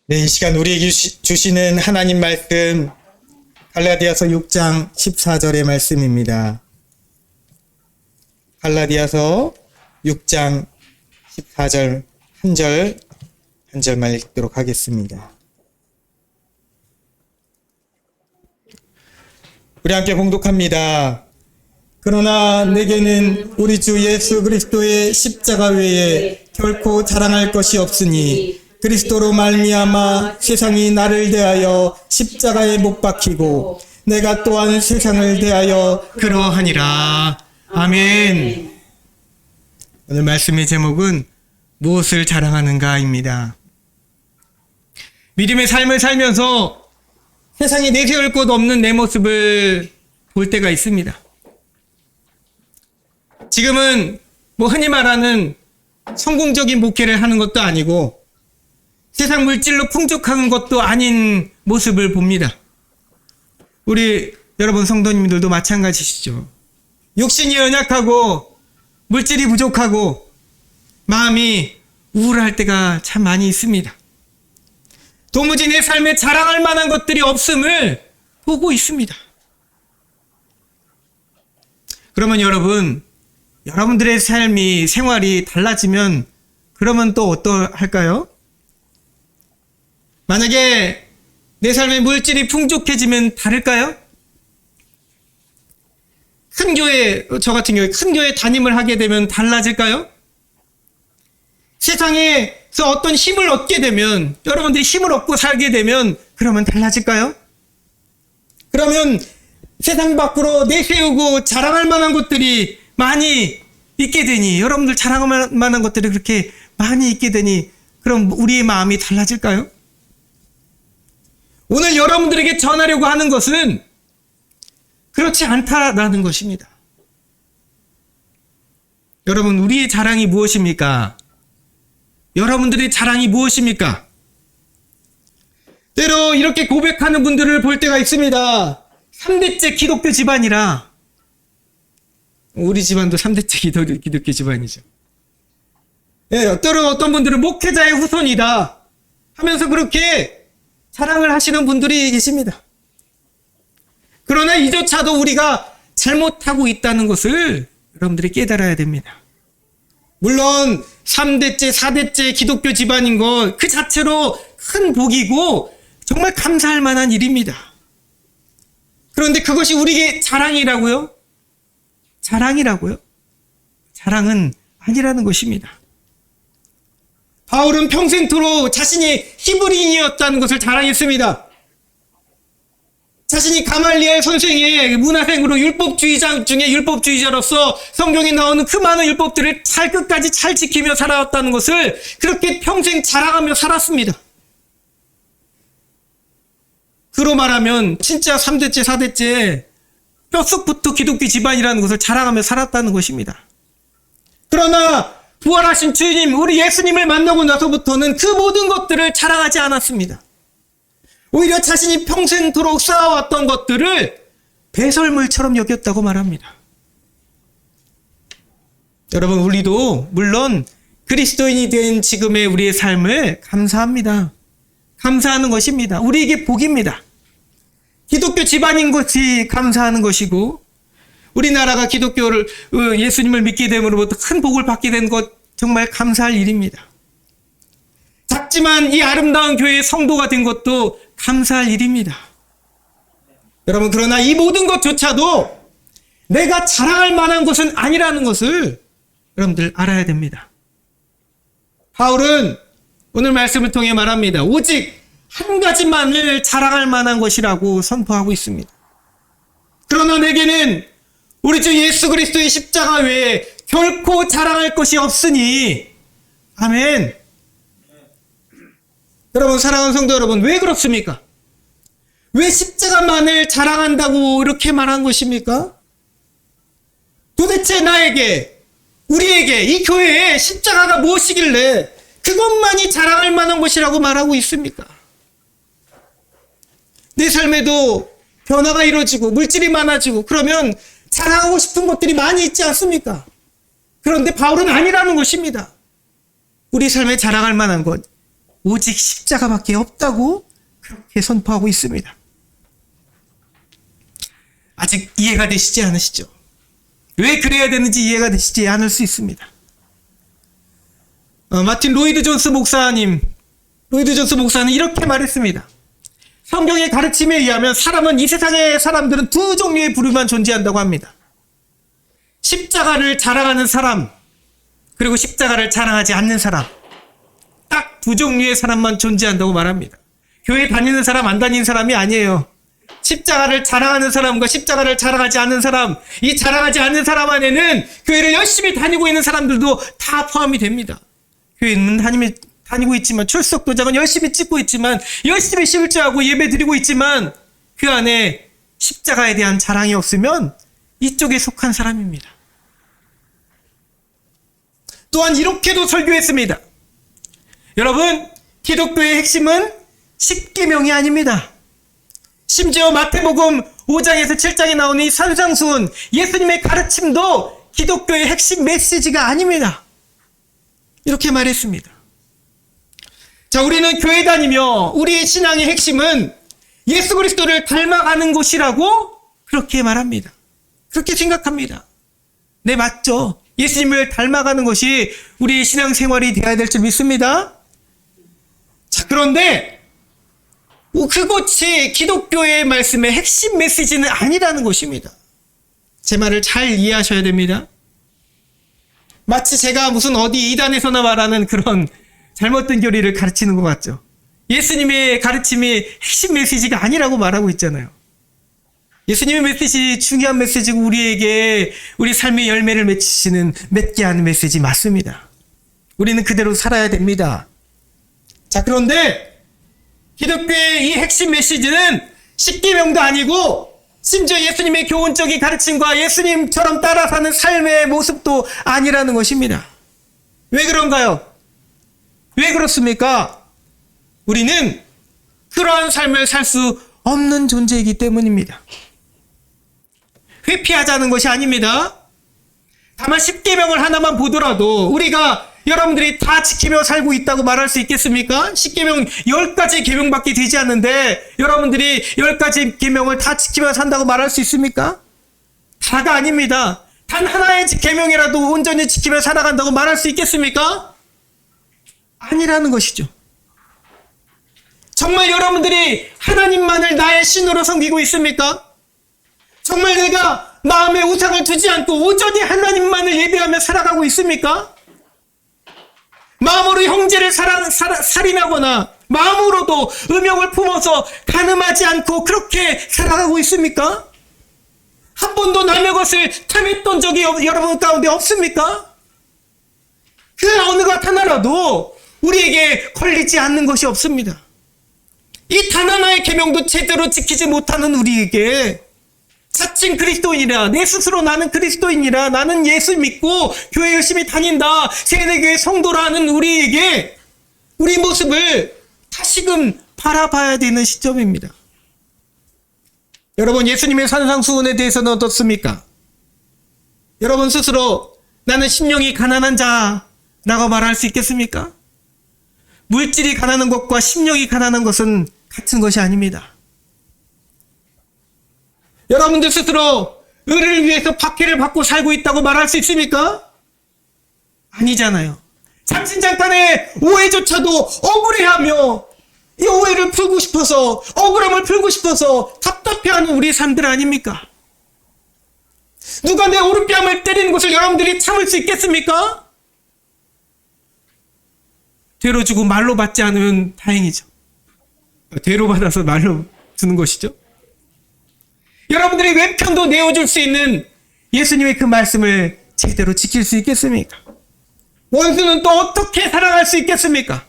네, 이 시간 우리에게 주시는 하나님 말씀 갈라디아서 6장 14절의 말씀입니다. 갈라디아서 6장 14절 한 절만 읽도록 하겠습니다. 우리 함께 봉독합니다. 그러나 내게는 우리 주 예수 그리스도의 십자가 외에 결코 자랑할 것이 없으니 그리스도로 말미암아 세상이 나를 대하여 십자가에 못 박히고 내가 또한 세상을 대하여 그러하니라. 아멘. 오늘 말씀의 제목은 무엇을 자랑하는가입니다. 믿음의 삶을 살면서 세상에 내세울 곳 없는 내 모습을 볼 때가 있습니다. 지금은 흔히 말하는 성공적인 목회를 하는 것도 아니고 세상 물질로 풍족한 것도 아닌 모습을 봅니다. 우리 여러분 성도님들도 마찬가지시죠. 육신이 연약하고 물질이 부족하고 마음이 우울할 때가 참 많이 있습니다. 도무지 내 삶에 자랑할 만한 것들이 없음을 보고 있습니다. 그러면 여러분들의 삶이 생활이 달라지면 그러면 또 어떠할까요? 만약에 내 삶의 물질이 풍족해지면 다를까요? 저 같은 경우에 큰 교회 담임을 하게 되면 달라질까요? 세상에서 어떤 힘을 얻게 되면, 여러분들이 힘을 얻고 살게 되면 그러면 달라질까요? 그러면 세상 밖으로 내세우고 자랑할 만한 것들이 많이 있게 되니, 여러분들 자랑할 만한 것들이 그렇게 많이 있게 되니 그럼 우리의 마음이 달라질까요? 오늘 여러분들에게 전하려고 하는 것은 그렇지 않다라는 것입니다. 여러분, 우리의 자랑이 무엇입니까? 여러분들의 자랑이 무엇입니까? 때로 이렇게 고백하는 분들을 볼 때가 있습니다. 3대째 기독교 집안이라. 우리 집안도 3대째 기독교 집안이죠. 예, 때로 어떤 분들은 목회자의 후손이다 하면서 그렇게 자랑을 하시는 분들이 계십니다. 그러나 이조차도 우리가 잘못하고 있다는 것을 여러분들이 깨달아야 됩니다. 물론 3대째, 4대째 기독교 집안인 것 그 자체로 큰 복이고 정말 감사할 만한 일입니다. 그런데 그것이 우리에게 자랑이라고요? 자랑이라고요? 자랑은 아니라는 것입니다. 바울은 평생토록 자신이 히브리인이었다는 것을 자랑했습니다. 자신이 가말리엘 선생의 문화생으로 율법주의자 중에 율법주의자로서 성경에 나오는 그 많은 율법들을 끝까지 잘 지키며 살아왔다는 것을 그렇게 평생 자랑하며 살았습니다. 그로 말하면 진짜 3대째, 4대째 뼛속부터 기독교 집안이라는 것을 자랑하며 살았다는 것입니다. 그러나 부활하신 주님, 우리 예수님을 만나고 나서부터는 그 모든 것들을 자랑하지 않았습니다. 오히려 자신이 평생토록 쌓아왔던 것들을 배설물처럼 여겼다고 말합니다. 여러분, 우리도 물론 그리스도인이 된 지금의 우리의 삶을 감사합니다. 감사하는 것입니다. 우리에게 복입니다. 기독교 집안인 것이 감사하는 것이고 우리나라가 기독교를 예수님을 믿게 됨으로부터 큰 복을 받게 된 것 정말 감사할 일입니다. 작지만 이 아름다운 교회의 성도가 된 것도 감사할 일입니다. 여러분, 그러나 이 모든 것조차도 내가 자랑할 만한 것은 아니라는 것을 여러분들 알아야 됩니다. 바울은 오늘 말씀을 통해 말합니다. 오직 한 가지만을 자랑할 만한 것이라고 선포하고 있습니다. 그러나 내게는 우리 주 예수 그리스도의 십자가 외에 결코 자랑할 것이 없으니. 아멘. 여러분, 사랑하는 성도 여러분, 왜 그렇습니까? 왜 십자가만을 자랑한다고 이렇게 말한 것입니까? 도대체 나에게, 우리에게, 이 교회에 십자가가 무엇이길래 그것만이 자랑할 만한 것이라고 말하고 있습니까? 내 삶에도 변화가 이루어지고 물질이 많아지고 그러면 자랑하고 싶은 것들이 많이 있지 않습니까? 그런데 바울은 아니라는 것입니다. 우리 삶에 자랑할 만한 것, 오직 십자가밖에 없다고 그렇게 선포하고 있습니다. 아직 이해가 되시지 않으시죠? 왜 그래야 되는지 이해가 되시지 않을 수 있습니다. 마틴 로이드 존스 목사는 이렇게 말했습니다. 성경의 가르침에 의하면 사람은 이 세상의 사람들은 두 종류의 부류만 존재한다고 합니다. 십자가를 자랑하는 사람, 그리고 십자가를 자랑하지 않는 사람. 딱 두 종류의 사람만 존재한다고 말합니다. 교회 다니는 사람, 안 다니는 사람이 아니에요. 십자가를 자랑하는 사람과 십자가를 자랑하지 않는 사람, 이 자랑하지 않는 사람 안에는 교회를 열심히 다니고 있는 사람들도 다 포함이 됩니다. 교회는 다니고 있지만, 출석 도장은 열심히 찍고 있지만, 열심히 실제하고 예배 드리고 있지만, 그 안에 십자가에 대한 자랑이 없으면 이쪽에 속한 사람입니다. 또한 이렇게도 설교했습니다. 여러분, 기독교의 핵심은 십계명이 아닙니다. 심지어 마태복음 5장에서 7장에 나오는 이 산상수훈, 예수님의 가르침도 기독교의 핵심 메시지가 아닙니다. 이렇게 말했습니다. 자, 우리는 교회 다니며 우리의 신앙의 핵심은 예수 그리스도를 닮아가는 것이라고 그렇게 말합니다. 그렇게 생각합니다. 네, 맞죠? 예수님을 닮아가는 것이 우리의 신앙생활이 되어야 될 줄 믿습니다. 자, 그런데 그것이 기독교의 말씀의 핵심 메시지는 아니라는 것입니다. 제 말을 잘 이해하셔야 됩니다. 마치 제가 무슨 어디 이단에서나 말하는 그런 잘못된 교리를 가르치는 것 같죠. 예수님의 가르침이 핵심 메시지가 아니라고 말하고 있잖아요. 예수님의 메시지, 중요한 메시지고 우리에게 우리 삶의 열매를 맺게 하는 메시지 맞습니다. 우리는 그대로 살아야 됩니다. 자, 그런데 기독교의 이 핵심 메시지는 십계명도 아니고 심지어 예수님의 교훈적인 가르침과 예수님처럼 따라 사는 삶의 모습도 아니라는 것입니다. 왜 그런가요? 왜 그렇습니까? 우리는 그러한 삶을 살 수 없는 존재이기 때문입니다. 회피하자는 것이 아닙니다. 다만 십계명을 하나만 보더라도 우리가 여러분들이 다 지키며 살고 있다고 말할 수 있겠습니까? 십계명 10가지 계명밖에 되지 않는데 여러분들이 10가지 계명을 다 지키며 산다고 말할 수 있습니까? 다가 아닙니다. 단 하나의 계명이라도 온전히 지키며 살아간다고 말할 수 있겠습니까? 아니라는 것이죠. 정말 여러분들이 하나님만을 나의 신으로 섬기고 있습니까? 정말 내가 마음에 우상을 두지 않고 오전히 하나님만을 예배하며 살아가고 있습니까? 마음으로 형제를 살인하거나 마음으로도 음욕을 품어서 간음하지 않고 그렇게 살아가고 있습니까? 한 번도 남의 것을 탐했던 적이 여러분 가운데 없습니까? 그 어느 것 하나라도 우리에게 걸리지 않는 것이 없습니다. 이 단 하나의 계명도 제대로 지키지 못하는 우리에게 자칭 그리스도인이라, 내 스스로 나는 그리스도인이라, 나는 예수 믿고 교회 열심히 다닌다, 세대교회 성도라는 우리에게 우리 모습을 다시금 바라봐야 되는 시점입니다. 여러분, 예수님의 산상수훈에 대해서는 어떻습니까? 여러분 스스로 나는 심령이 가난한 자라고 말할 수 있겠습니까? 물질이 가난한 것과 심령이 가난한 것은 같은 것이 아닙니다. 여러분들 스스로 의를 위해서 박해를 받고 살고 있다고 말할 수 있습니까? 아니잖아요. 잠시잠깐의 오해조차도 억울해하며 이 오해를 풀고 싶어서, 억울함을 풀고 싶어서 답답해하는 우리 삶들 아닙니까? 누가 내 오른뺨을 때리는 것을 여러분들이 참을 수 있겠습니까? 되로 주고 말로 받지 않으면 다행이죠. 되로 받아서 말로 주는 것이죠. 여러분들이 왼편도 내어줄 수 있는 예수님의 그 말씀을 제대로 지킬 수 있겠습니까? 원수는 또 어떻게 살아갈 수 있겠습니까?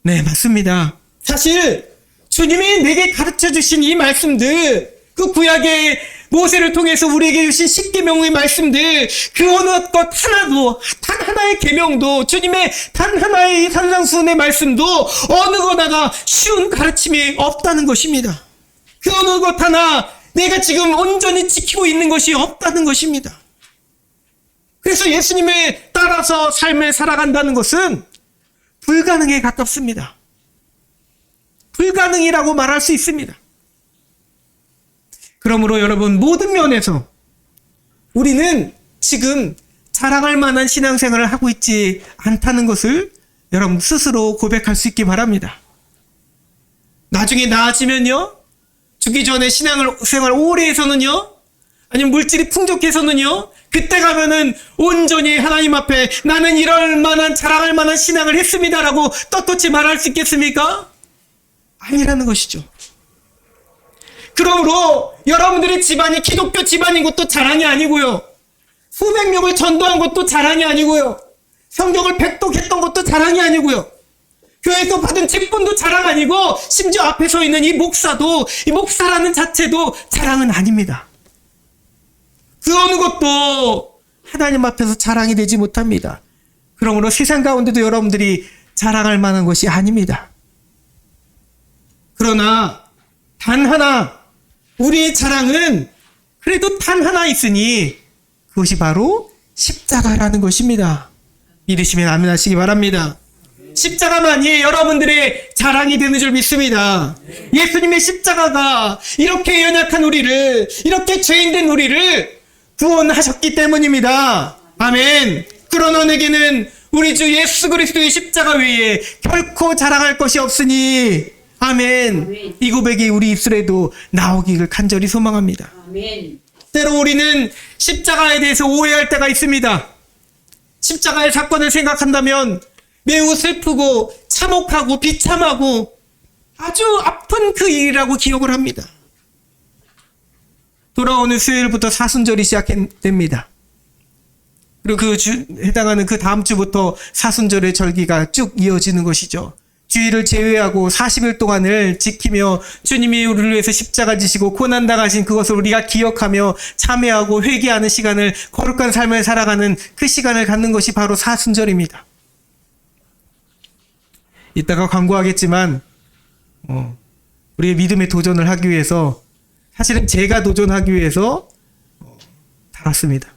네, 맞습니다. 사실 주님이 내게 가르쳐 주신 이 말씀들, 그 구약의 모세를 통해서 우리에게 주신 십계명의 말씀들, 그 어느 것 하나도, 단 하나의 계명도, 주님의 단 하나의 산상수훈의 말씀도 어느 것 하나 쉬운 가르침이 없다는 것입니다. 그 어느 것 하나 내가 지금 온전히 지키고 있는 것이 없다는 것입니다. 그래서 예수님을 따라서 삶을 살아간다는 것은 불가능에 가깝습니다. 불가능이라고 말할 수 있습니다. 그러므로 여러분, 모든 면에서 우리는 지금 자랑할 만한 신앙생활을 하고 있지 않다는 것을 여러분 스스로 고백할 수 있기 바랍니다. 나중에 나아지면요, 죽기 전에 신앙생활 오래 해서는요, 아니면 물질이 풍족해서는요, 그때 가면은 온전히 하나님 앞에 나는 이럴 만한, 자랑할 만한 신앙을 했습니다라고 떳떳이 말할 수 있겠습니까? 아니라는 것이죠. 그러므로 여러분들의 집안이 기독교 집안인 것도 자랑이 아니고요, 수백 명을 전도한 것도 자랑이 아니고요, 성경을 백독했던 것도 자랑이 아니고요, 교회에서 받은 직분도 자랑 아니고, 심지어 앞에 서 있는 이 목사도, 이 목사라는 자체도 자랑은 아닙니다. 그 어느 것도 하나님 앞에서 자랑이 되지 못합니다. 그러므로 세상 가운데도 여러분들이 자랑할 만한 것이 아닙니다. 그러나 단 하나, 우리의 자랑은 그래도 단 하나 있으니 그것이 바로 십자가라는 것입니다. 믿으시면 아멘 하시기 바랍니다. 십자가만이 여러분들의 자랑이 되는 줄 믿습니다. 예수님의 십자가가 이렇게 연약한 우리를, 이렇게 죄인된 우리를 구원하셨기 때문입니다. 아멘. 그러나 내게는 우리 주 예수 그리스도의 십자가 외에 결코 자랑할 것이 없으니, 아멘. 이 고백이 우리 입술에도 나오기를 간절히 소망합니다. 아멘. 때로 우리는 십자가에 대해서 오해할 때가 있습니다. 십자가의 사건을 생각한다면 매우 슬프고 참혹하고 비참하고 아주 아픈 그 일이라고 기억을 합니다. 돌아오는 수요일부터 사순절이 시작됩니다. 그리고 해당하는 그 다음 주부터 사순절의 절기가 쭉 이어지는 것이죠. 주일을 제외하고 40일 동안을 지키며 주님이 우리를 위해서 십자가 지시고 고난당하신 그것을 우리가 기억하며 참회하고 회개하는 시간을, 거룩한 삶을 살아가는 그 시간을 갖는 것이 바로 사순절입니다. 이따가 광고하겠지만 우리의 믿음의 도전을 하기 위해서, 사실은 제가 도전하기 위해서 달았습니다.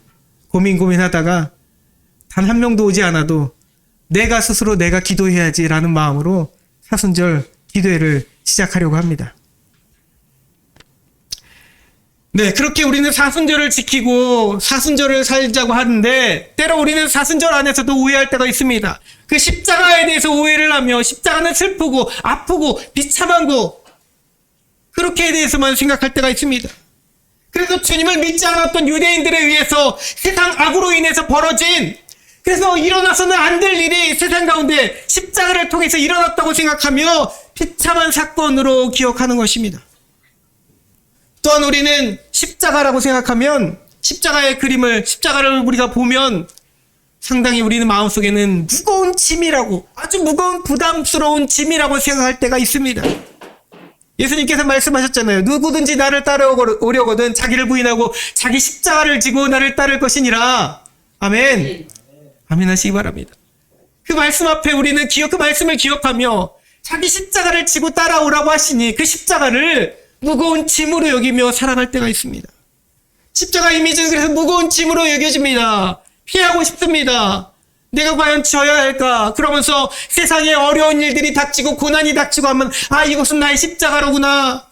고민하다가 단 한 명도 오지 않아도 내가 스스로 내가 기도해야지라는 마음으로 사순절 기도회를 시작하려고 합니다. 네, 그렇게 우리는 사순절을 지키고 사순절을 살자고 하는데, 때로 우리는 사순절 안에서도 오해할 때가 있습니다. 그 십자가에 대해서 오해를 하며 십자가는 슬프고 아프고 비참한 거, 그렇게 대해서만 생각할 때가 있습니다. 그래서 주님을 믿지 않았던 유대인들에 의해서 세상 악으로 인해서 벌어진, 그래서 일어나서는 안 될 일이 세상 가운데 십자가를 통해서 일어났다고 생각하며 비참한 사건으로 기억하는 것입니다. 또한 우리는 십자가라고 생각하면, 십자가의 그림을, 십자가를 우리가 보면 상당히 우리는 마음속에는 무거운 짐이라고, 아주 무거운 부담스러운 짐이라고 생각할 때가 있습니다. 예수님께서 말씀하셨잖아요. 누구든지 나를 따라오려거든 자기를 부인하고 자기 십자가를 지고 나를 따를 것이니라. 아멘. 아멘 하시기 바랍니다. 그 말씀 앞에 우리는 그 말씀을 기억하며 자기 십자가를 지고 따라오라고 하시니 그 십자가를 무거운 짐으로 여기며 살아갈 때가 있습니다. 십자가 이미지는 그래서 무거운 짐으로 여겨집니다. 피하고 싶습니다. 내가 과연 져야 할까? 그러면서 세상에 어려운 일들이 닥치고 고난이 닥치고 하면, 아, 이것은 나의 십자가로구나.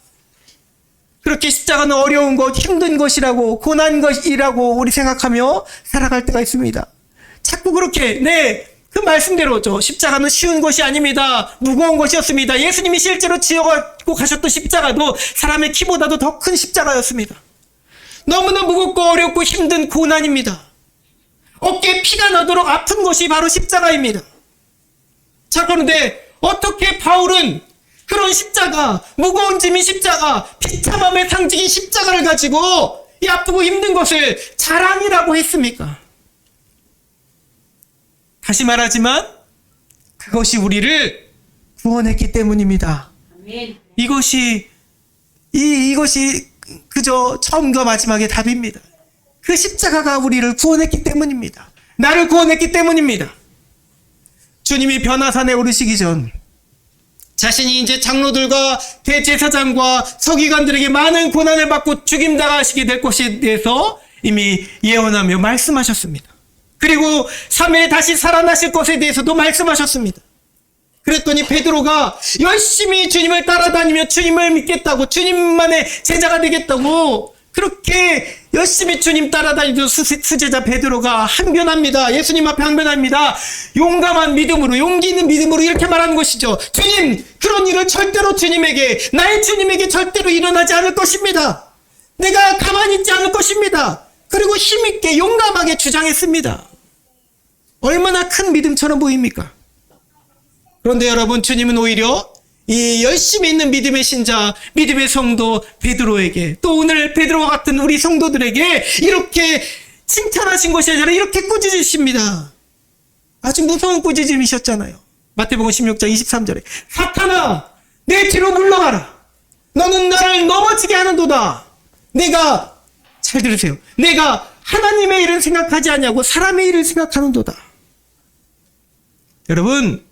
그렇게 십자가는 어려운 것, 힘든 것이라고, 고난 것이라고 우리 생각하며 살아갈 때가 있습니다. 자꾸 그렇게, 그 말씀대로죠. 십자가는 쉬운 것이 아닙니다. 무거운 것이었습니다. 예수님이 실제로 지어가고 가셨던 십자가도 사람의 키보다도 더 큰 십자가였습니다. 너무나 무겁고 어렵고 힘든 고난입니다. 어깨에 피가 나도록 아픈 것이 바로 십자가입니다. 자, 그런데 어떻게 바울은 그런 십자가, 무거운 짐인 십자가, 비참함의 상징인 십자가를 가지고 이 아프고 힘든 것을 자랑이라고 했습니까? 다시 말하지만 그것이 우리를 구원했기 때문입니다. 아멘. 이것이 그저 처음과 마지막의 답입니다. 그 십자가가 우리를 구원했기 때문입니다. 나를 구원했기 때문입니다. 주님이 변화산에 오르시기 전 자신이 이제 장로들과 대제사장과 서기관들에게 많은 고난을 받고 죽임당하시게 될 것에 대해서 이미 예언하며 말씀하셨습니다. 그리고 3일에 다시 살아나실 것에 대해서도 말씀하셨습니다. 그랬더니 베드로가 열심히 주님을 따라다니며 주님을 믿겠다고, 주님만의 제자가 되겠다고 그렇게 열심히 주님 따라다니던 수제자 베드로가 항변합니다. 예수님 앞에 항변합니다. 용감한 믿음으로, 용기 있는 믿음으로 이렇게 말하는 것이죠. 주님, 그런 일은 절대로 주님에게, 나의 주님에게 절대로 일어나지 않을 것입니다. 내가 가만히 있지 않을 것입니다. 그리고 힘있게 용감하게 주장했습니다. 얼마나 큰 믿음처럼 보입니까? 그런데 여러분, 주님은 오히려 이 열심히 있는 믿음의 신자, 믿음의 성도 베드로에게, 또 오늘 베드로와 같은 우리 성도들에게 이렇게 칭찬하신 것이 아니라 이렇게 꾸짖으십니다. 아주 무서운 꾸짖음이셨잖아요. 마태복음 16장 23절에 사탄아, 내 뒤로 물러가라. 너는 나를 넘어지게 하는도다. 내가, 잘 들으세요, 내가 하나님의 일을 생각하지 않냐고 사람의 일을 생각하는도다. 여러분,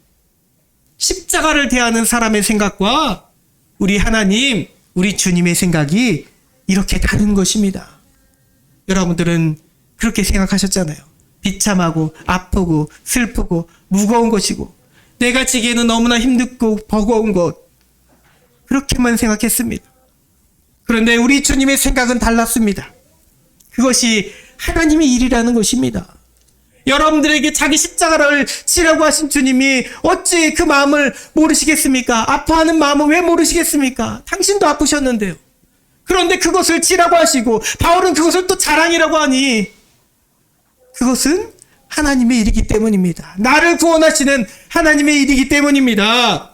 십자가를 대하는 사람의 생각과 우리 하나님, 우리 주님의 생각이 이렇게 다른 것입니다. 여러분들은 그렇게 생각하셨잖아요. 비참하고 아프고 슬프고 무거운 것이고 내가 지기에는 너무나 힘들고 버거운 것, 그렇게만 생각했습니다. 그런데 우리 주님의 생각은 달랐습니다. 그것이 하나님의 일이라는 것입니다. 여러분들에게 자기 십자가를 지라고 하신 주님이 어찌 그 마음을 모르시겠습니까? 아파하는 마음을 왜 모르시겠습니까? 당신도 아프셨는데요. 그런데 그것을 지라고 하시고 바울은 그것을 또 자랑이라고 하니 그것은 하나님의 일이기 때문입니다. 나를 구원하시는 하나님의 일이기 때문입니다.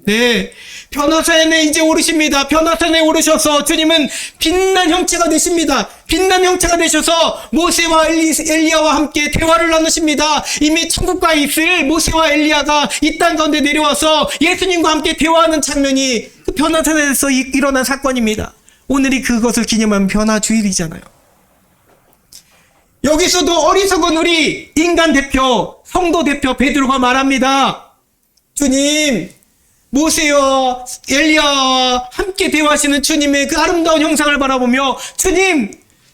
네, 변호사에 이제 오르십니다. 변호사에 오르셔서 주님은 빛난 형체가 되십니다. 빛난 형체가 되셔서 모세와 엘리야와 함께 대화를 나누십니다. 이미 천국과 있을 모세와 엘리야가 이 땅 가운데 내려와서 예수님과 함께 대화하는 장면이 그 변화산에서 일어난 사건입니다. 오늘이 그것을 기념하는 변화주일이잖아요. 여기서도 어리석은 우리 인간 대표, 성도 대표 베드로가 말합니다. 주님, 모세와 엘리야와 함께 대화하시는 주님의 그 아름다운 형상을 바라보며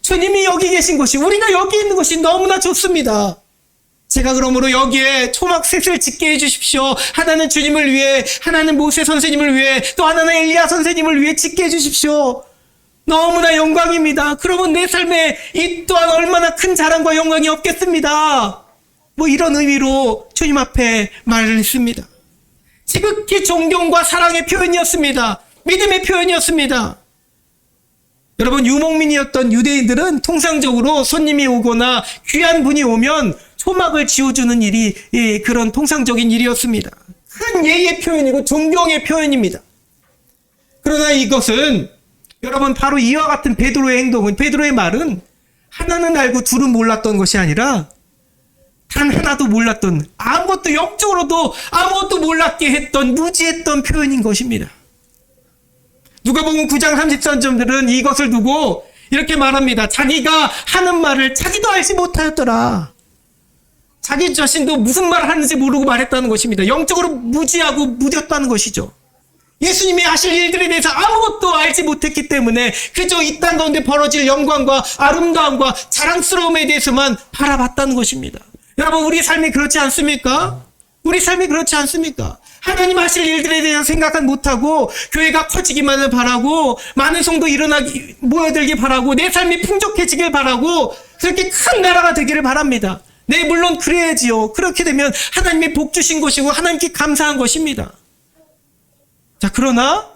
주님이 여기 계신 것이, 우리가 여기 있는 것이 너무나 좋습니다. 제가 그러므로 여기에 초막셋을 짓게 해주십시오. 하나는 주님을 위해, 하나는 모세 선생님을 위해, 또 하나는 엘리야 선생님을 위해 짓게 해주십시오. 너무나 영광입니다. 그러면 내 삶에 이 또한 얼마나 큰 자랑과 영광이 없겠습니다. 뭐 이런 의미로 주님 앞에 말을 했습니다. 지극히 존경과 사랑의 표현이었습니다. 믿음의 표현이었습니다. 여러분, 유목민이었던 유대인들은 통상적으로 손님이 오거나 귀한 분이 오면 초막을 지어주는 일이 그런 통상적인 일이었습니다. 큰 예의의 표현이고 존경의 표현입니다. 그러나 이것은 여러분, 바로 이와 같은 베드로의 행동은, 베드로의 말은 하나는 알고 둘은 몰랐던 것이 아니라 단 하나도 몰랐던, 아무것도 영적으로도 아무것도 몰랐게 했던, 무지했던 표현인 것입니다. 누가복음 9장 33절들은 이것을 두고 이렇게 말합니다. 자기가 하는 말을 자기도 알지 못하였더라. 자기 자신도 무슨 말을 하는지 모르고 말했다는 것입니다. 영적으로 무지하고 무뎠다는 것이죠. 예수님이 하실 일들에 대해서 아무것도 알지 못했기 때문에 그저 이 땅 가운데 벌어질 영광과 아름다움과 자랑스러움에 대해서만 바라봤다는 것입니다. 여러분, 우리 삶이 그렇지 않습니까? 우리 삶이 그렇지 않습니까? 하나님 하실 일들에 대해서 생각은 못하고 교회가 커지기만을 바라고 많은 성도 모여들길 바라고 내 삶이 풍족해지길 바라고 그렇게 큰 나라가 되기를 바랍니다. 네, 물론 그래야지요. 그렇게 되면 하나님이 복 주신 것이고 하나님께 감사한 것입니다. 자, 그러나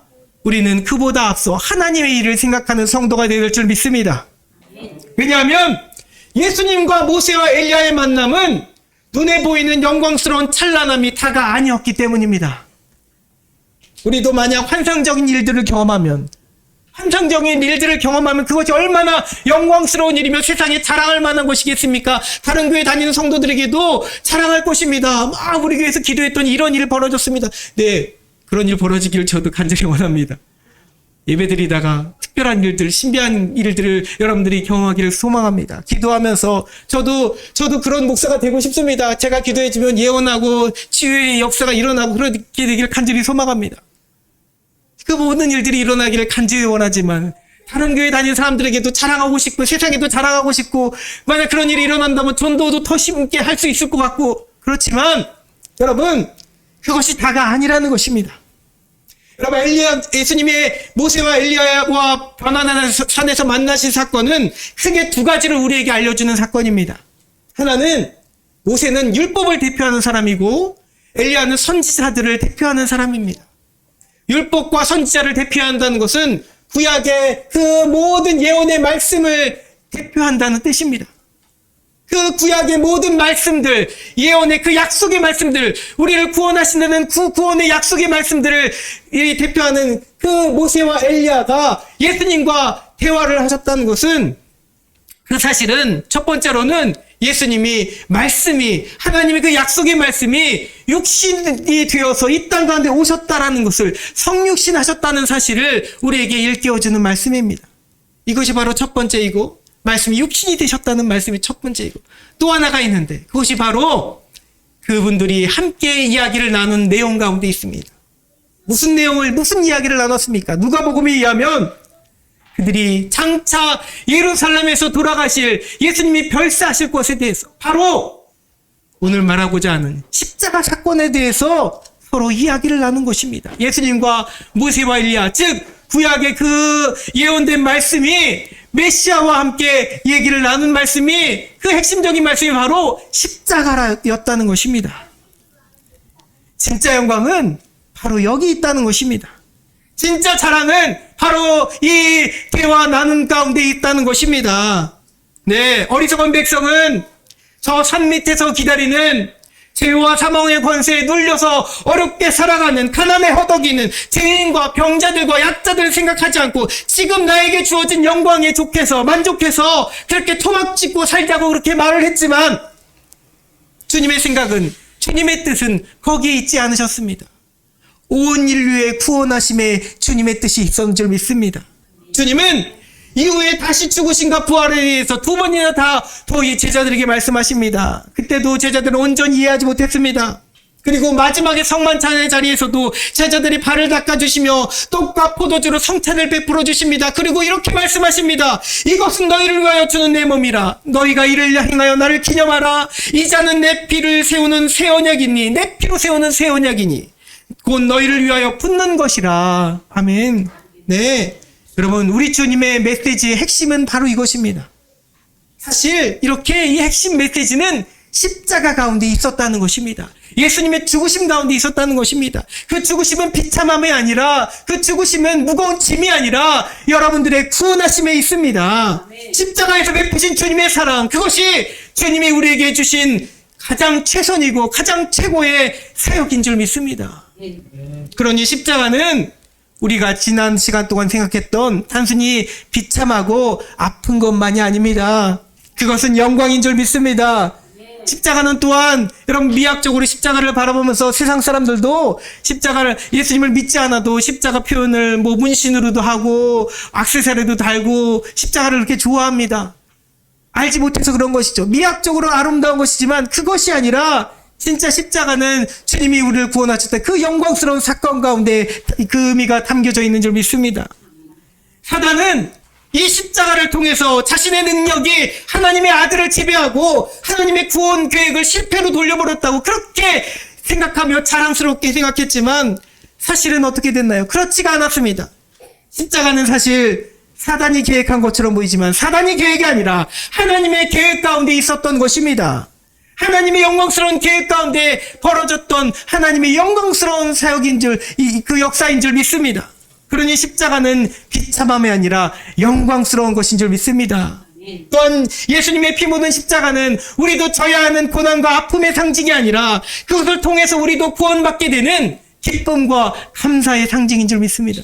우리는 그보다 앞서 하나님의 일을 생각하는 성도가 될 줄 믿습니다. 왜냐하면 예수님과 모세와 엘리야의 만남은 눈에 보이는 영광스러운 찬란함이 다가 아니었기 때문입니다. 우리도 만약 환상적인 일들을 경험하면 그것이 얼마나 영광스러운 일이며 세상에 자랑할 만한 것이겠습니까? 다른 교회 다니는 성도들에게도 자랑할 것입니다. 우리 교회에서 기도했더니 이런 일이 벌어졌습니다. 네, 그런 일 벌어지기를 저도 간절히 원합니다. 예배드리다가 특별한 일들, 신비한 일들을 여러분들이 경험하기를 소망합니다. 기도하면서 저도 그런 목사가 되고 싶습니다. 제가 기도해주면 예언하고 치유의 역사가 일어나고 그렇게 되기를 간절히 소망합니다. 그 모든 일들이 일어나기를 간절히 원하지만 다른 교회 다니는 사람들에게도 자랑하고 싶고 세상에도 자랑하고 싶고 만약 그런 일이 일어난다면 전도도 더 쉽게 할 수 있을 것 같고 그렇지만 여러분, 그것이 다가 아니라는 것입니다. 여러분, 예수님의 모세와 엘리야와 바나나 산에서 만나신 사건은 크게 두 가지를 우리에게 알려주는 사건입니다. 하나는 모세는 율법을 대표하는 사람이고 엘리야는 선지자들을 대표하는 사람입니다. 율법과 선지자를 대표한다는 것은 구약의 그 모든 예언의 말씀을 대표한다는 뜻입니다. 그 구약의 모든 말씀들, 예언의 그 약속의 말씀들, 우리를 구원하신다는 그 구원의 약속의 말씀들을 대표하는 그 모세와 엘리야가 예수님과 대화를 하셨다는 것은, 그 사실은 첫 번째로는 예수님이 말씀이, 하나님의 그 약속의 말씀이 육신이 되어서 이 땅 가운데 오셨다라는 것을, 성육신하셨다는 사실을 우리에게 일깨워주는 말씀입니다. 이것이 바로 첫 번째이고, 말씀이 육신이 되셨다는 말씀이 첫 번째이고, 또 하나가 있는데 그것이 바로 그분들이 함께 이야기를 나눈 내용 가운데 있습니다. 무슨 이야기를 나눴습니까? 누가복음에 의하면 그들이 장차 예루살렘에서 돌아가실 예수님이 별세하실 것에 대해서, 바로 오늘 말하고자 하는 십자가 사건에 대해서 서로 이야기를 나눈 것입니다. 예수님과 모세와 엘리야, 즉 구약의 그 예언된 말씀이 메시아와 함께 얘기를 나눈 말씀이, 그 핵심적인 말씀이 바로 십자가였다는 것입니다. 진짜 영광은 바로 여기 있다는 것입니다. 진짜 자랑은 바로 이 대화 나눔 가운데 있다는 것입니다. 네, 어리석은 백성은 저 산 밑에서 기다리는 죄와 사망의 권세에 눌려서 어렵게 살아가는, 가난에 허덕이는 죄인과 병자들과 약자들을 생각하지 않고 지금 나에게 주어진 영광에 만족해서 그렇게 토막짓고 살자고 그렇게 말을 했지만, 주님의 생각은, 주님의 뜻은 거기에 있지 않으셨습니다. 온 인류의 구원하심에 주님의 뜻이 있었는 줄 믿습니다. 주님은 이후에 다시 죽으신가 부활에 대해서 두 번이나 다 이 제자들에게 말씀하십니다. 그때도 제자들은 온전히 이해하지 못했습니다. 그리고 마지막에 성만찬의 자리에서도 제자들이 발을 닦아주시며 떡과 포도주로 성찬을 베풀어 주십니다. 그리고 이렇게 말씀하십니다. 이것은 너희를 위하여 주는 내 몸이라. 너희가 이를 행하여 나를 기념하라. 이 잔은 내 피를 세우는 새 언약이니, 내 피로 세우는 새 언약이니 곧 너희를 위하여 붓는 것이라. 아멘. 네, 여러분, 우리 주님의 메시지의 핵심은 바로 이것입니다. 사실 이렇게 이 핵심 메시지는 십자가 가운데 있었다는 것입니다. 예수님의 죽으심 가운데 있었다는 것입니다. 그 죽으심은 비참함이 아니라, 그 죽으심은 무거운 짐이 아니라 여러분들의 구원하심에 있습니다. 십자가에서 베푸신 주님의 사랑, 그것이 주님이 우리에게 주신 가장 최선이고 가장 최고의 사역인 줄 믿습니다. 그러니 십자가는 우리가 지난 시간 동안 생각했던 단순히 비참하고 아픈 것만이 아닙니다. 그것은 영광인 줄 믿습니다. 십자가는 또한, 여러분, 미학적으로 십자가를 바라보면서 세상 사람들도 십자가를, 예수님을 믿지 않아도 십자가 표현을 문신으로도 하고 액세서리도 달고 십자가를 그렇게 좋아합니다. 알지 못해서 그런 것이죠. 미학적으로 아름다운 것이지만 그것이 아니라 진짜 십자가는 주님이 우리를 구원하셨다, 그 영광스러운 사건 가운데 그 의미가 담겨져 있는 줄 믿습니다. 사단은 이 십자가를 통해서 자신의 능력이 하나님의 아들을 지배하고 하나님의 구원 계획을 실패로 돌려버렸다고 그렇게 생각하며 자랑스럽게 생각했지만, 사실은 어떻게 됐나요? 그렇지가 않았습니다. 십자가는 사실 사단이 계획한 것처럼 보이지만 사단이 계획이 아니라 하나님의 계획 가운데 있었던 것입니다. 하나님의 영광스러운 계획 가운데 벌어졌던 하나님의 영광스러운 사역인 줄, 그 역사인 줄 믿습니다. 그러니 십자가는 비참함이 아니라 영광스러운 것인 줄 믿습니다. 또한 예수님의 피 묻은 십자가는 우리도 져야 하는 고난과 아픔의 상징이 아니라 그것을 통해서 우리도 구원받게 되는 기쁨과 감사의 상징인 줄 믿습니다.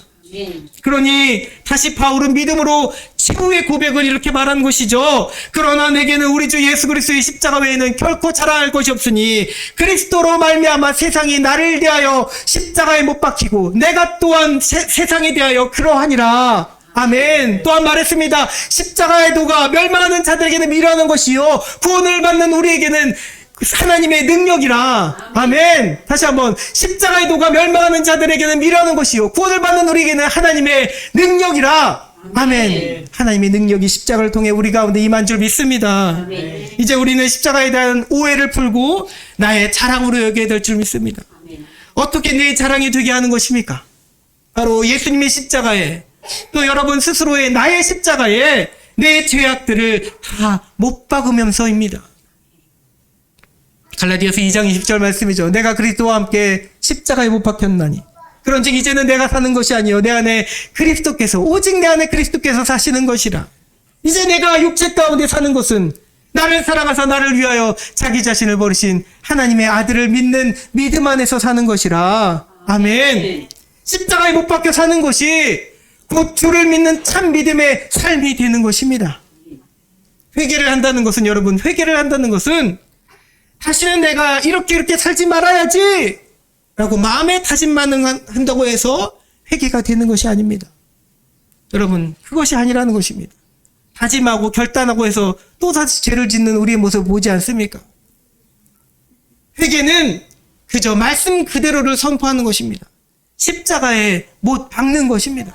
그러니 다시 바울은 믿음으로 최후의 고백을 이렇게 말한 것이죠. 그러나 내게는 우리 주 예수 그리스도의 십자가 외에는 결코 자랑할 것이 없으니 그리스도로 말미암아 세상이 나를 대하여 십자가에 못 박히고 내가 또한 세상에 대하여 그러하니라. 아멘. 또한 말했습니다. 십자가의 도가 멸망하는 자들에게는 미련한 것이요 구원을 받는 우리에게는 하나님의 능력이라. 아멘. 다시 한번, 십자가의 도가 멸망하는 자들에게는 미련한 것이요 구원을 받는 우리에게는 하나님의 능력이라. 아멘. 하나님의 능력이 십자가를 통해 우리 가운데 임한 줄 믿습니다. 아멘. 이제 우리는 십자가에 대한 오해를 풀고 나의 자랑으로 여겨야 될 줄 믿습니다. 어떻게 내 자랑이 되게 하는 것입니까? 바로 예수님의 십자가에, 또 여러분 스스로의 나의 십자가에 내 죄악들을 다 못 박으면서입니다. 갈라디아서 2장 20절 말씀이죠. 내가 그리스도와 함께 십자가에 못 박혔나니 그런즉 이제는 내가 사는 것이 아니요 내 안에 그리스도께서, 오직 내 안에 그리스도께서 사시는 것이라. 이제 내가 육체 가운데 사는 것은 나를 사랑하사 나를 위하여 자기 자신을 버리신 하나님의 아들을 믿는 믿음 안에서 사는 것이라. 아멘. 십자가에 못 박혀 사는 것이 곧 주를 믿는 참 믿음의 삶이 되는 것입니다. 회개를 한다는 것은, 여러분, 회개를 한다는 것은 다시는 내가 이렇게 살지 말아야지 라고 마음에 다짐만 한다고 해서 회개가 되는 것이 아닙니다. 여러분, 그것이 아니라는 것입니다. 다짐하고 결단하고 해서 또다시 죄를 짓는 우리의 모습을 보지 않습니까? 회개는 그저 말씀 그대로를 선포하는 것입니다. 십자가에 못 박는 것입니다.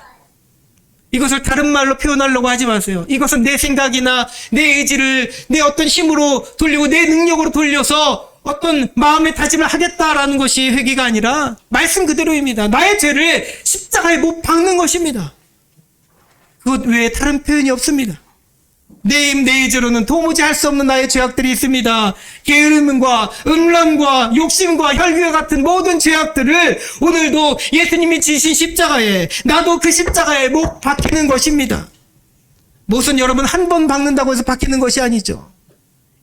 이것을 다른 말로 표현하려고 하지 마세요. 이것은 내 생각이나 내 의지를 내 어떤 힘으로 돌리고 내 능력으로 돌려서 어떤 마음의 다짐을 하겠다라는 것이 회개가 아니라 말씀 그대로입니다. 나의 죄를 십자가에 못 박는 것입니다. 그것 외에 다른 표현이 없습니다. 내 힘, 내 의지로는 도무지 할 수 없는 나의 죄악들이 있습니다. 게으름과 음란과 욕심과 혈기와 같은 모든 죄악들을 오늘도 예수님이 지신 십자가에, 나도 그 십자가에 못 박히는 것입니다. 못은 여러분 한 번 박는다고 해서 박히는 것이 아니죠.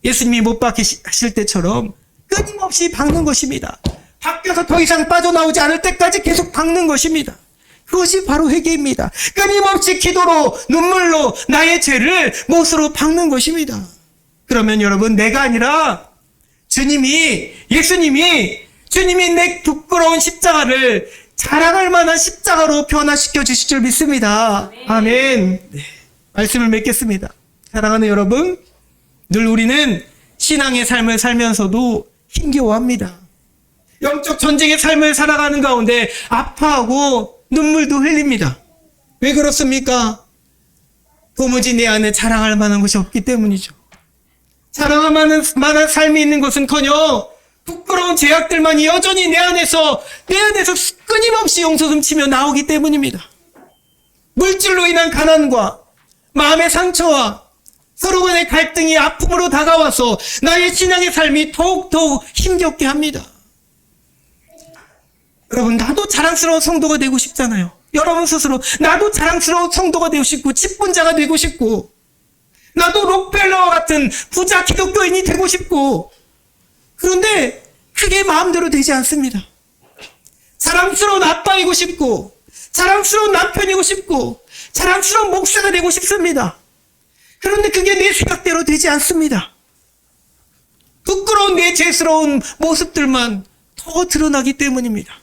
예수님이 못 박히실 때처럼 끊임없이 박는 것입니다. 박혀서 더 이상 빠져나오지 않을 때까지 계속 박는 것입니다. 그것이 바로 회개입니다. 끊임없이 기도로, 눈물로 나의 죄를 못으로 박는 것입니다. 그러면 여러분, 내가 아니라 예수님이 내 부끄러운 십자가를 자랑할 만한 십자가로 변화시켜 주실 줄 믿습니다. 아멘. 네, 말씀을 맺겠습니다. 사랑하는 여러분, 늘 우리는 신앙의 삶을 살면서도 힘겨워합니다. 영적 전쟁의 삶을 살아가는 가운데 아파하고 눈물도 흘립니다. 왜 그렇습니까? 도무지 내 안에 자랑할 만한 것이 없기 때문이죠. 자랑할 만한 삶이 있는 것은커녕 부끄러운 죄악들만이 여전히 내 안에서 끊임없이 용솟음치며 나오기 때문입니다. 물질로 인한 가난과 마음의 상처와 서로 간의 갈등이 아픔으로 다가와서 나의 신앙의 삶이 더욱더욱 힘겹게 합니다. 여러분, 나도 자랑스러운 성도가 되고 싶잖아요. 여러분 스스로 나도 자랑스러운 성도가 되고 싶고 직분자가 되고 싶고 나도 록펠러와 같은 부자 기독교인이 되고 싶고, 그런데 그게 마음대로 되지 않습니다. 자랑스러운 아빠이고 싶고 자랑스러운 남편이고 싶고 자랑스러운 목사가 되고 싶습니다. 그런데 그게 내 생각대로 되지 않습니다. 부끄러운 내 죄스러운 모습들만 더 드러나기 때문입니다.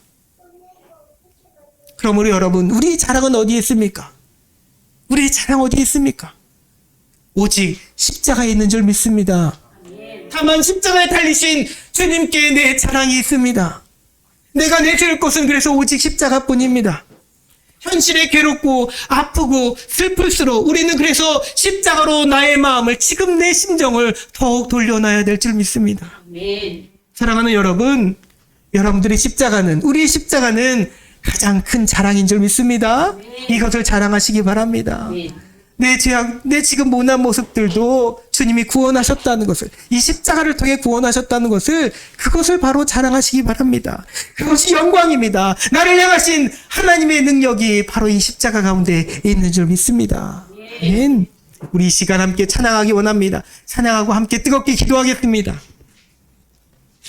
그러므로 여러분, 우리 자랑은 어디에 있습니까? 우리의 자랑 어디에 있습니까? 오직 십자가에 있는 줄 믿습니다. 다만 십자가에 달리신 주님께 내 자랑이 있습니다. 내가 내세울 것은 그래서 오직 십자가뿐입니다. 현실에 괴롭고 아프고 슬플수록 우리는 그래서 십자가로 나의 마음을, 지금 내 심정을 더욱 돌려놔야 될 줄 믿습니다. 사랑하는 여러분, 여러분들의 십자가는, 우리의 십자가는 가장 큰 자랑인 줄 믿습니다. 이것을 자랑하시기 바랍니다. 내 죄악, 내 지금 못난 모습들도 주님이 구원하셨다는 것을, 이 십자가를 통해 구원하셨다는 것을, 그것을 바로 자랑하시기 바랍니다. 그것이 영광입니다. 나를 향하신 하나님의 능력이 바로 이 십자가 가운데 있는 줄 믿습니다. 아멘. 우리 이 시간 함께 찬양하기 원합니다. 찬양하고 함께 뜨겁게 기도하겠습니다.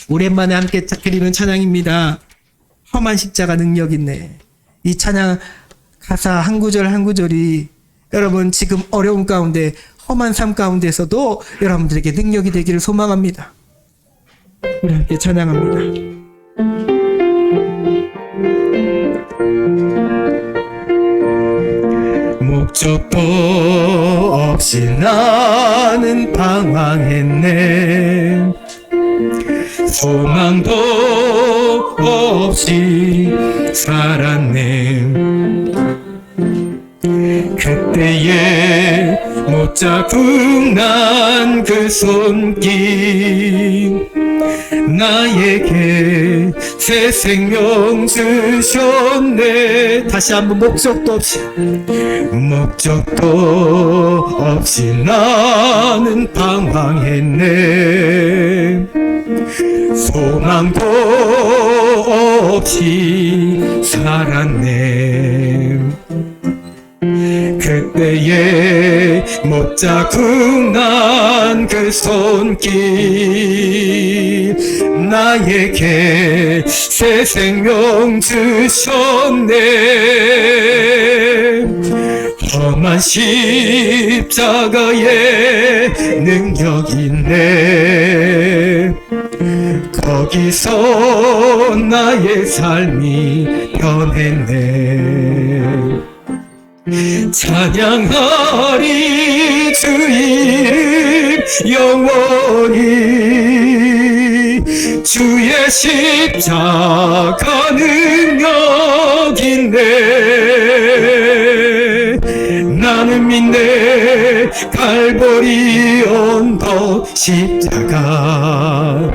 오랜만에 함께 드리는 찬양입니다. 험한 십자가 능력 있네. 이 찬양 가사 한 구절 한 구절이 여러분 지금 어려운 가운데, 험한 삶 가운데서도 여러분들에게 능력이 되기를 소망합니다. 우리 함께 찬양합니다. 목적도 없이 나는 방황했네. 소망도 없이 살았네. 그때에 못 자국 난 그 손길 나에게 새 생명 주셨네. 다시 한번 목적도 없이 나는 방황했네. 소망도 없이 살았네. 그때에 못 자국 난 그 손길 나에게 새 생명 주셨네. 험한 십자가에 능력 있네. 거기서 나의 삶이 변했네. 찬양하리 주 이름 영원히. 주의 십자가 능력 있네. 나는 믿네 갈보리 언덕 십자가.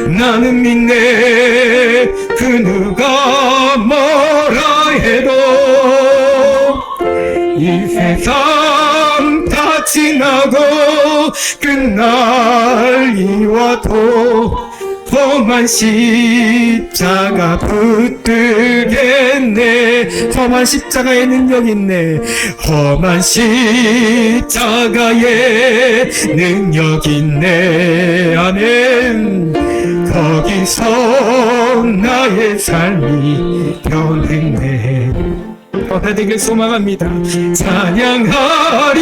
나는 믿네 그 누가 뭐라 해도 이 세상 다 지나고 끝날 이와도 험한 십자가 붙들겠네. 험한 십자가에 능력 있네. 험한 십자가에 능력 있네. 아멘. 거기서 나의 삶이 변했네. 변화되길 소망합니다. 찬양하리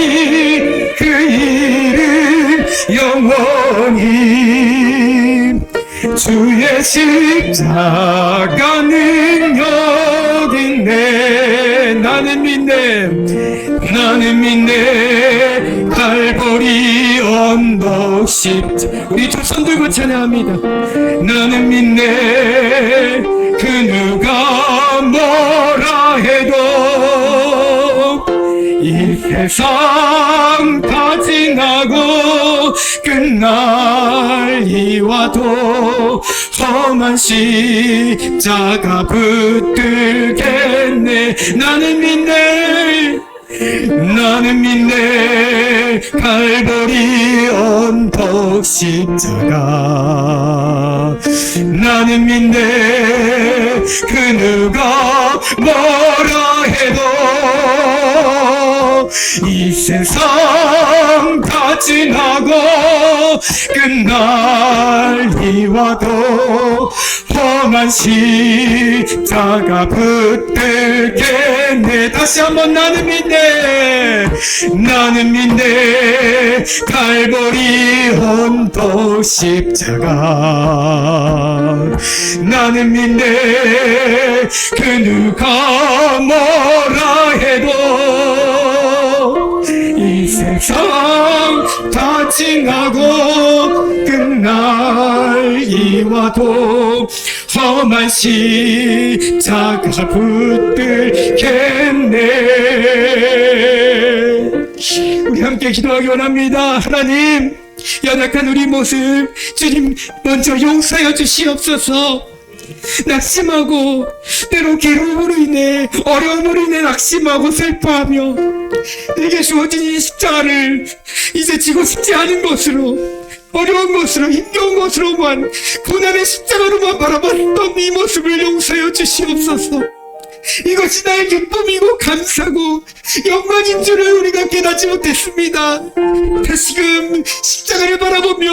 그 이름 영원히. 주의 십자가 능력 있네. 나는 믿네 갈보리 언덕 십자가. 우리 두 손 들고 찬양합니다. 나는 믿네 그 누가 뭐라 해도 이 세상 다 지나고 끝날 이와도 험한 십자가 붙들겠네. 나는 믿네 갈보리 언덕 십자가. 나는 믿네 그 누가 뭐라 해도 이 세상 다 지나고 끝날 이와도 험한 십자가 붙들겠네. 다시 한번 나는 믿네 갈보리 언덕 십자가. 나는 믿네 그 누가 뭐라 해도 이 세상 다 지나고 끝날 이와도 험한 십자가 붙들겠네. 우리 함께 기도하기 원합니다. 하나님, 연약한 우리 모습 주님 먼저 용서하여 주시옵소서. 낙심하고 때로 괴로움으로 인해 어려움으로 인해 낙심하고 슬퍼하며 내게 주어진 이 십자가를 이제 지고 싶지 않은 것으로, 어려운 것으로, 힘겨운 것으로만, 고난의 십자가로만 바라봤던 이 모습을 용서하여 주시옵소서. 이것이 나의 기쁨이고 감사고 영광인 줄을 우리가 깨닫지 못했습니다. 다시금 십자가를 바라보며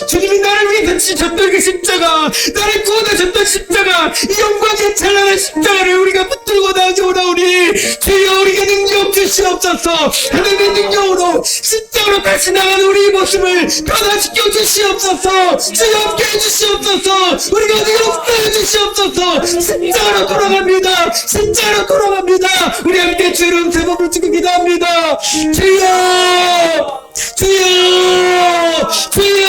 주님이 나를 위해 졌던 그 십자가, 나를 구원하셨던 십자가, 이 영광의 찬란한 십자가를 우리가 붙들고 나아오나오니 주여 우리에게 능력 주시옵소서. 하나님의 능력으로 십자가로 다시 나가는 우리의 모습을 변화시켜 주시옵소서. 주여 함께해 주시옵소서. 우리가 용서해 주시옵소서. 십자가로 돌아갑니다. 십자가로 돌아갑니다. 우리 함께 주의 이름 세 번 부르짖고 기도합니다. 주여 주여 주여.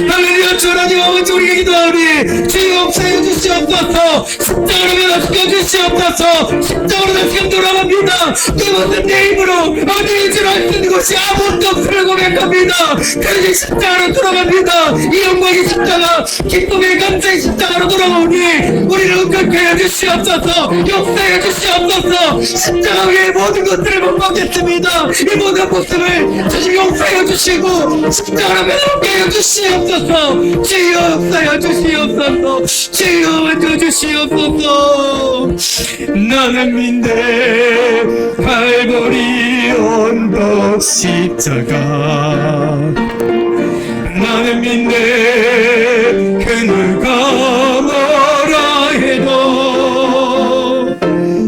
할렐루야. 주 하나님 아버지 우리에게 기도하오니 주여 역사해 주시옵소서. 십자가로 변화시켜 주시옵소서. 십자가로 다시금 돌아갑니다. 그것은 내 힘으로 아버지 주를 할 수 있는 것이 아무것도 없음을 고백합니다. 그러니 십자가로 돌아갑니다. 이 영광의 십자가, 기쁨의 감사의 십자가로 돌아오니 우리를 응답케 해 주시옵소서. 역사해 주시옵소서. 십자가 위에 모든 것들을 못 받겠습니다. 이 모든 모습을 주님 역사해 주시고 십자가로 변화케 해 주시옵소서. 주여 역사해 주시옵소서. 주여 만져 주시옵소서. 나는 믿네 갈보리 언덕 십자가. 나는 믿네 그 누가 뭐라 해도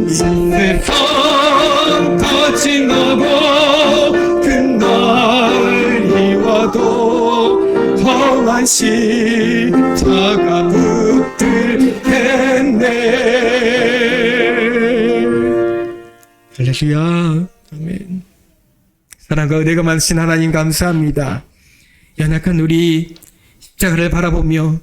이 세상 다 지나고 그날이 와도 험한 십자가 붙들겠네. 할렐루야. 아멘. 사랑과 은혜가 많으신 하나님 감사합니다. 연약한 우리 십자가를 바라보며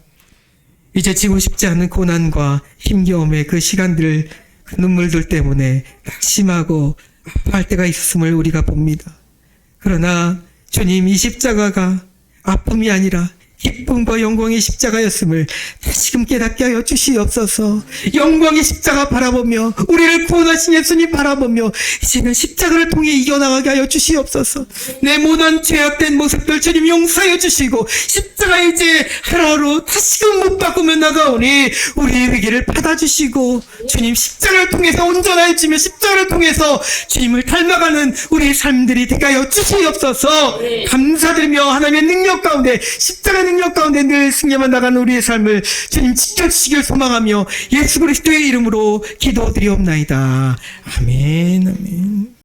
이제 지고 싶지 않은 고난과 힘겨움의 그 시간들, 그 눈물들 때문에 낙심하고 아파할 때가 있음을 우리가 봅니다. 그러나 주님, 이 십자가가 아픔이 아니라 기쁨과 영광의 십자가였음을 다시금 깨닫게 하여 주시옵소서. 영광의 십자가 바라보며 우리를 구원하신 예수님 바라보며 이제는 십자가를 통해 이겨나가게 하여 주시옵소서. 내 모난 죄악된 모습들 주님 용서해 주시고 십자가 이제 하루하루 다시금 못 바꾸며 나가오니 우리의 회개를 받아주시고 주님 십자가를 통해서 온전해지며 십자가를 통해서 주님을 닮아가는 우리의 삶들이 되게 하여 주시옵소서. 감사드리며 하나님의 능력 가운데 십자가 능력 가운데 늘 승리만 나가는 우리의 삶을 주님 지켜주시길 소망하며 예수 그리스도의 이름으로 기도드리옵나이다. 아멘. 아멘.